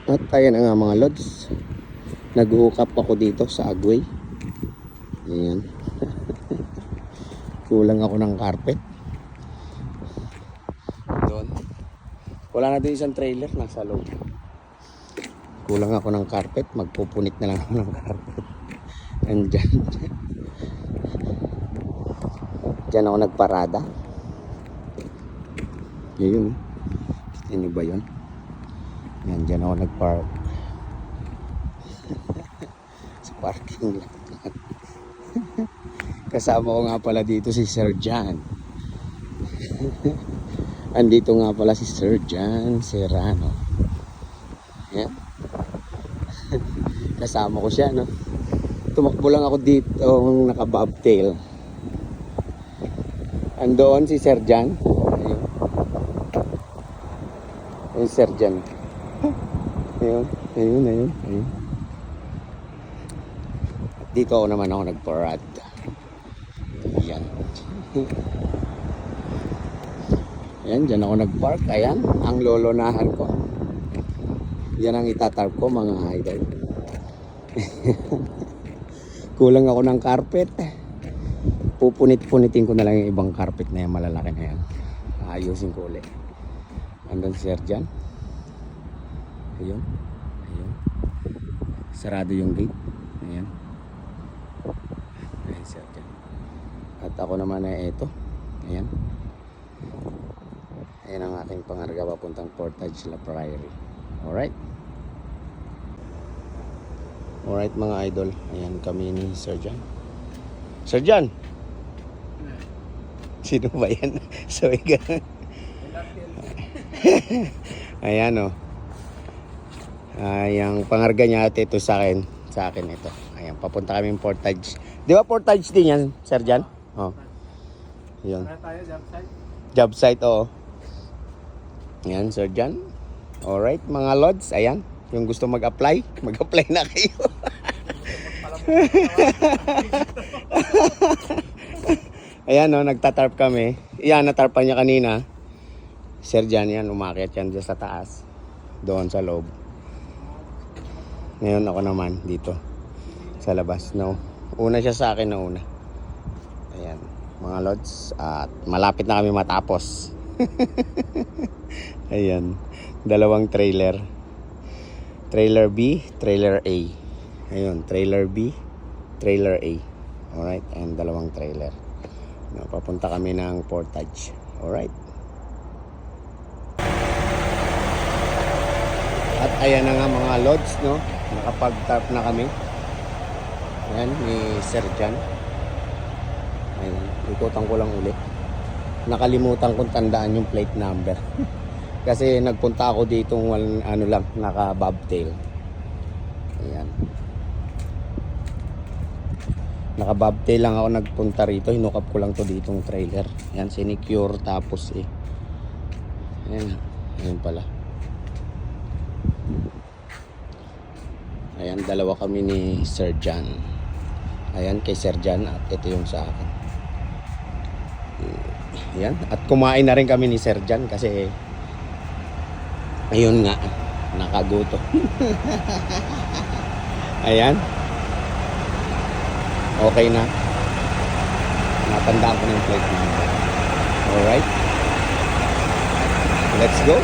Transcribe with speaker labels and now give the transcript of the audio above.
Speaker 1: At ayan na nga mga lods, nag-hook-up ako dito sa Agway. Ayan. Kulang ako ng carpet doon. Wala na din isang trailer, nasa loob. Kulang ako ng carpet, magpupunit na lang ako ng carpet. Andyan. Diyan ako nagparada. Yun. Ini ba yun? Yan, dyan ako nagpark. Sa parking lot. Kasama ko nga pala dito si Sir John. Andito nga pala si Sir John Serrano. Yan. Kasama ko siya, no? Tumakbo lang ako dito naka-bobtail. Andoon si Sir John. Ayun. Ayun, Sir John. Ayun. Dito ako naman ako nagparad. Yan. Ayan, dyan ako nagpark. Ayan, ang lolonahan ko. Yan ang itatarp ko mga idol. Kulang ako ng carpet. Pupunit-punitin ko na lang yung ibang carpet na yan, malalaki na yan. Ayusin ko ulit. Andun si Sir John. Ayun. Sarado yung gate. Ayan. Ayan Sir John. At ako naman ay ito. Ayan. Ayan ang aking pangarga papuntang Portage La Prairie. Alright. Alright mga idol. Ayan kami ni Sir John. Sir John! Sino ba yan? So, ayan o. Yung pangarga niya at ito sa akin ito. Ayan, papunta kami ng Portage. Di ba Portage din yan, Sir John? Oh. Yun. Job site, oo. Ayan, Sir John. Alright, mga lods, ayan. Yung gusto mag-apply na kayo. Ayan o, nagtatarp kami. Yan, natarpan niya kanina. Sir John, yan, umakyat yan dyan sa taas. Doon sa loob. Ngayon ako naman dito sa labas. No, una siya sa akin na una. Ayan, mga lods, at malapit na kami matapos. Ayan, dalawang trailer. Trailer B, trailer A. Ayun, trailer B, trailer A. Alright, and dalawang trailer. No, papunta kami ng Portage. Alright. At ayan na nga mga lods, no? Nakapag-tarp na kami. Ayan, ni Sir John. Ayan, ikutan ko lang ulit. Nakalimutan kong tandaan yung plate number. Kasi nagpunta ako dito ano lang, naka-bobtail. Ayan. Naka-bobtail lang ako nagpunta rito. Hinukap ko lang to ditong trailer. Ayan, sinecure tapos ayan, ayan pala. Ayan, dalawa kami ni Sir John. Ayan, kay Sir John at ito yung sa akin. Ayan, at kumain na rin kami ni Sir John kasi ayun nga, nakaguto. Ayan. Okay na. Natandaan ko na yung plate number. Alright. Let's go.